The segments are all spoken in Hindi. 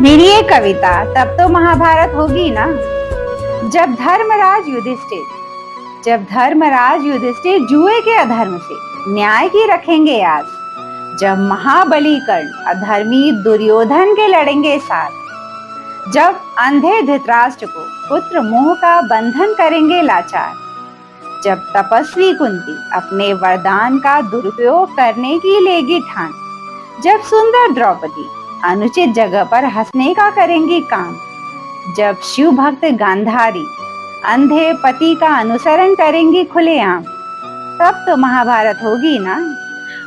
मेरी एक कविता तब तो महाभारत होगी ना। जब धर्मराज युधिष्ठिर जुए के अधर्म से न्याय की रखेंगे आस। जब महाबली कर्ण अधर्मी दुर्योधन के लड़ेंगे साथ। जब अंधे धृतराष्ट्र को पुत्र मोह का बंधन करेंगे लाचार। जब तपस्वी कुंती अपने वरदान का दुरुपयोग करने की लेगी ठान। जब सुंदर द्रौपदी अनुचित जगह पर हंसने का करेंगी काम। जब शिव भक्त गांधारी अंधे पति का अनुसरण करेंगी खुलेआम। तब तो महाभारत होगी ना।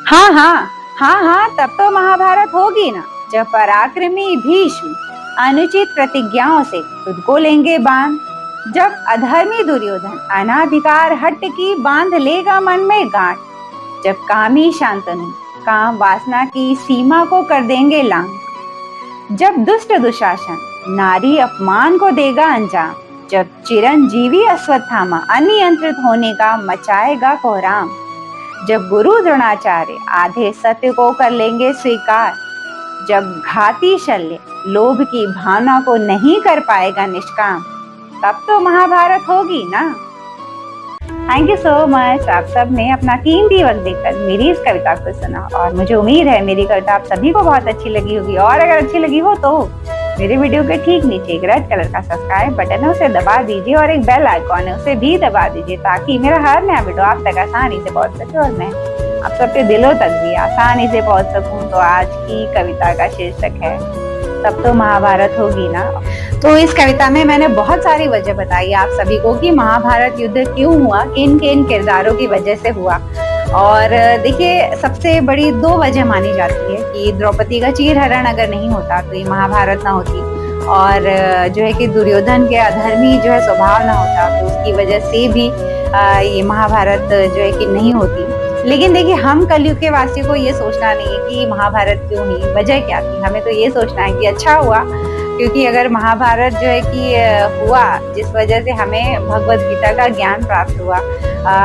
हाँ, तब तो महाभारत होगी ना। जब पराक्रमी भीष्म अनुचित प्रतिज्ञाओं से खुद को लेंगे बांध। जब अधर्मी दुर्योधन अनाधिकार हट की बांध लेगा मन में गांठ। जब कामी शांतनु काम वासना की सीमा को कर देंगे लांग। जब दुष्ट दुशासन नारी अपमान को देगा अंजाम। जब चिरंजीवी अश्वत्थामा अनियंत्रित होने का मचाएगा कोहराम। जब गुरु द्रोणाचार्य आधे सत्य को कर लेंगे स्वीकार। जब घाती शल्य लोभ की भावना को नहीं कर पाएगा निष्काम। तब तो महाभारत होगी ना। Thank you so much. आप सब ने अपना कीमती वक्त देकर मेरी इस कविता को सुना और मुझे उम्मीद है मेरी कविता आप सभी को बहुत अच्छी लगी होगी। और अगर अच्छी लगी हो तो मेरे वीडियो के ठीक नीचे एक रेड कलर का सब्सक्राइब बटन है, उसे दबा दीजिए और एक बेल आइकॉन है, उसे भी दबा दीजिए ताकि मेरा हर नया वीडियो आप तक आसानी से पहुंच सके और मैं आप सबके दिलों तक भी आसानी से पहुंच सकूं। तो आज की कविता का शीर्षक है तब तो महाभारत होगी ना। तो इस कविता में मैंने बहुत सारी वजह बताई आप सभी को कि महाभारत युद्ध क्यों हुआ, किन किन किरदारों की वजह से हुआ। और देखिए, सबसे बड़ी दो वजह मानी जाती है कि द्रौपदी का चीरहरण अगर नहीं होता तो ये महाभारत ना होती, और जो है कि दुर्योधन के अधर्मी जो है स्वभाव ना होता तो उसकी वजह से भी ये महाभारत जो है कि नहीं होती। लेकिन देखिए, हम कलयुग के वासियों को ये सोचना नहीं है कि महाभारत क्यों हुई, वजह क्या थी। हमें तो ये सोचना है कि अच्छा हुआ, क्योंकि अगर महाभारत जो है कि हुआ जिस वजह से हमें भगवत गीता का ज्ञान प्राप्त हुआ,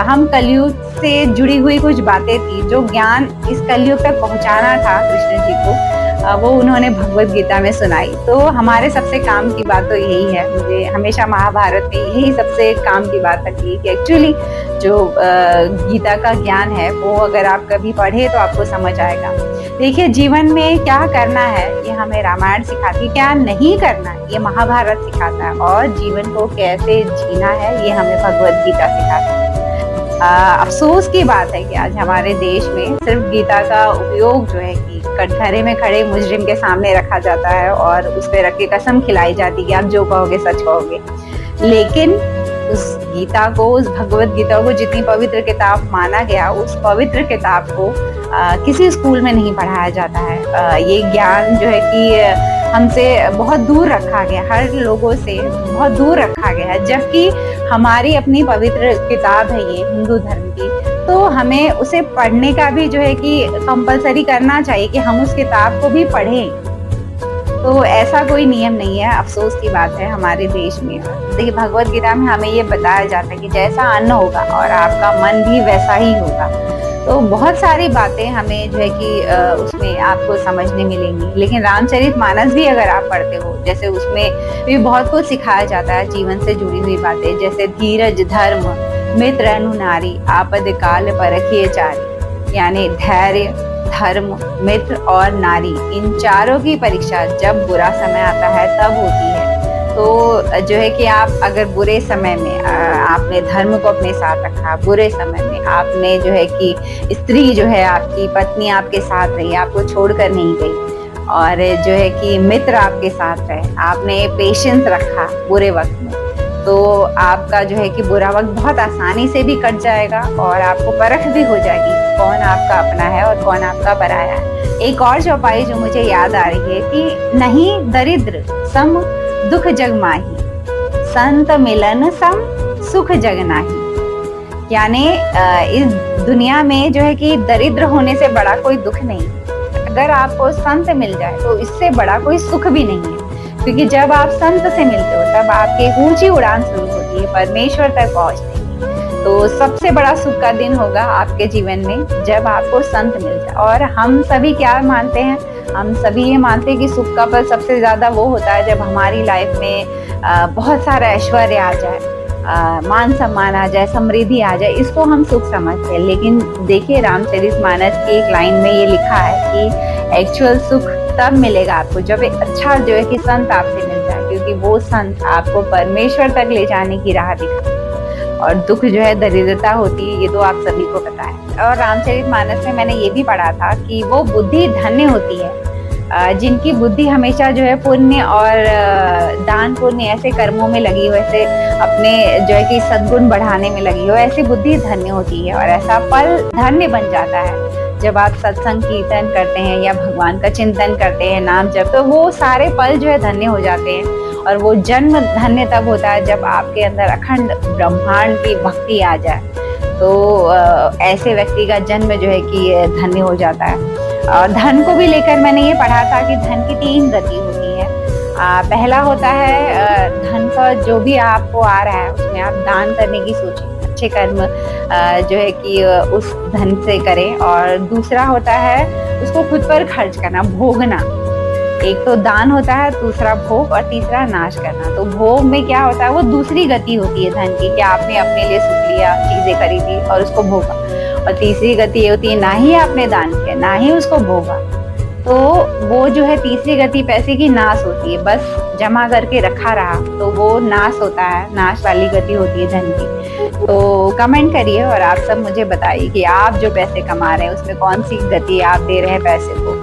हम कलयुग से जुड़ी हुई कुछ बातें थी जो ज्ञान इस कलयुग तक पहुंचाना था कृष्ण जी को, वो उन्होंने भगवत गीता में सुनाई। तो हमारे सबसे काम की बात तो यही है। मुझे हमेशा महाभारत में यही सबसे काम की बात लगती है कि एक्चुअली जो गीता का ज्ञान है वो अगर आप कभी पढ़े तो आपको समझ आएगा। देखिए, जीवन में क्या करना है ये हमें रामायण सिखाती, क्या नहीं करना है ये महाभारत सिखाता है, और जीवन को कैसे जीना है ये हमें भगवत गीता सिखाती है। अफसोस की बात है कि आज हमारे देश में सिर्फ गीता का उपयोग जो है कि कटघरे में खड़े मुजरिम के सामने रखा जाता है और उस पे रख के कसम खिलाई जाती है कि आप जो कहोगे सच कहोगे। लेकिन उस गीता को, उस भगवत गीता को जितनी पवित्र किताब माना गया, उस पवित्र किताब को किसी स्कूल में नहीं पढ़ाया जाता है। ये ज्ञान जो है कि हमसे बहुत दूर रखा गया, हर लोगों से बहुत दूर रखा गया है। जबकि हमारी अपनी पवित्र किताब है ये हिंदू धर्म की, तो हमें उसे पढ़ने का भी जो है कि कंपलसरी करना चाहिए कि हम उस किताब को भी पढ़ें। तो ऐसा कोई नियम नहीं है, अफसोस की बात है हमारे देश में। देखिए, भगवत गीता में हमें ये बताया जाता है कि जैसा अन्न होगा और आपका मन भी वैसा ही होगा। तो बहुत सारी बातें हमें जो है कि उसमें आपको समझने मिलेंगी। लेकिन रामचरितमानस भी अगर आप पढ़ते हो, जैसे उसमें भी बहुत कुछ सिखाया जाता है जीवन से जुड़ी हुई बातें, जैसे धीरज, धर्म, मित्र, अनु नारी, आपद काल परखिए चारी। यानी धैर्य, धर्म, मित्र और नारी, इन चारों की परीक्षा जब बुरा समय आता है तब होती है। तो जो है कि आप अगर बुरे समय में आपने धर्म को अपने साथ रखा, बुरे समय में आपने जो है कि स्त्री जो है आपकी पत्नी आपके साथ रही, आपको छोड़कर नहीं गई, और जो है कि मित्र आपके साथ रहे, आपने पेशेंस रखा बुरे वक्त में, तो आपका जो है कि बुरा वक्त बहुत आसानी से भी कट जाएगा और आपको परख भी हो जाएगी कौन आपका अपना है और कौन आपका पराया है। एक और चौपाई जो मुझे याद आ रही है कि नहीं दरिद्र सम दुख जग माही, संत मिलन सम सुख जग नाही। यानी इस दुनिया में जो है कि दरिद्र होने से बड़ा कोई दुख नहीं, अगर आपको संत मिल जाए तो इससे बड़ा कोई सुख भी नहीं है। क्योंकि जब आप संत से मिलते हो तब आपकी ऊंची उड़ान शुरू होती है परमेश्वर तक पहुंचने की। तो सबसे बड़ा सुख का दिन होगा आपके जीवन में जब आपको संत मिल जाए। और हम सभी क्या मानते हैं, हम सभी ये मानते हैं कि सुख का पल सबसे ज्यादा वो होता है जब हमारी लाइफ में बहुत सारा ऐश्वर्य आ जाए, मान सम्मान आ जाए, समृद्धि आ जाए, इसको हम सुख समझते हैं। लेकिन देखिए रामचरितमानस की एक लाइन में ये लिखा है कि एक्चुअल सुख तब मिलेगा आपको जब एक अच्छा जो है कि संत आपसे मिल जाए, क्योंकि वो संत आपको परमेश्वर तक ले जाने की राह दिखाए। और दुख जो है दरिद्रता होती है, ये तो आप सभी को पता है। और रामचरितमानस में मैंने ये भी पढ़ा था कि वो बुद्धि धन्य होती है जिनकी बुद्धि हमेशा जो है पुण्य और दान पुण्य ऐसे कर्मों में लगी हो, ऐसे अपने जो है कि सद्गुण बढ़ाने में लगी हो, ऐसी बुद्धि धन्य होती है। और ऐसा पल धन्य बन जाता है जब आप सत्संग कीर्तन करते हैं या भगवान का चिंतन करते हैं, नाम जप, तो वो सारे पल जो है धन्य हो जाते हैं। और वो जन्म धन्य तब होता है जब आपके अंदर अखंड ब्रह्मांड की भक्ति आ जाए, तो ऐसे व्यक्ति का जन्म जो है कि धन्य हो जाता है। और धन को भी लेकर मैंने ये पढ़ा था कि धन की 3 गति होती है। पहला होता है धन का जो भी आपको आ रहा है उसमें आप दान करने की सोचें, अच्छे कर्म जो है कि उस धन से करें। और दूसरा होता है उसको खुद पर खर्च करना, भोगना। एक तो दान होता है, दूसरा भोग, और तीसरा नाश करना। तो भोग में क्या होता है, वो दूसरी गति होती है धन की, कि आपने अपने लिए सुख लिया, चीजें खरीदी और उसको भोगा। और तीसरी गति ये होती है ना ही आपने दान किया, ना ही उसको भोगा, तो वो जो है तीसरी गति पैसे की नाश होती है, बस जमा करके रखा रहा तो वो नाश होता है, नाश वाली गति होती है धन की। तो कमेंट करिए और आप सब मुझे बताइए कि आप जो पैसे कमा रहे हैं उसमें कौन सी गति आप दे रहे हैं पैसे को,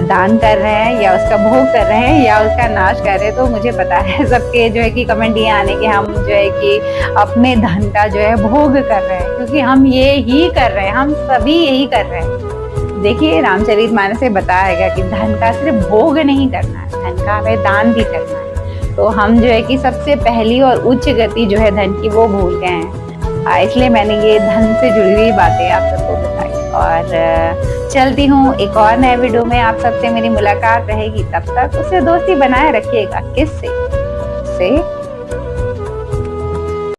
दान कर रहे हैं या उसका भोग कर रहे हैं या उसका नाश कर रहे हैं। तो मुझे पता है सबके जो है कि कमेंट ये आने कि हम जो है कि अपने धन का जो है भोग कर रहे हैं, क्योंकि हम ये ही कर रहे हैं, हम सभी यही कर रहे हैं। देखिए रामचरितमानस से बताया गया कि धन का सिर्फ भोग नहीं करना है, धन का हमें दान भी करना है। तो हम जो है कि सबसे पहली और उच्च गति जो है धन की वो भूल गए हैं। इसलिए मैंने ये धन से जुड़ी हुई बातें आप सबको बताई। और चलती हूँ, एक और नए वीडियो में आप सबसे मेरी मुलाकात रहेगी। तब तक उसे दोस्ती बनाए रखिएगा। किससे?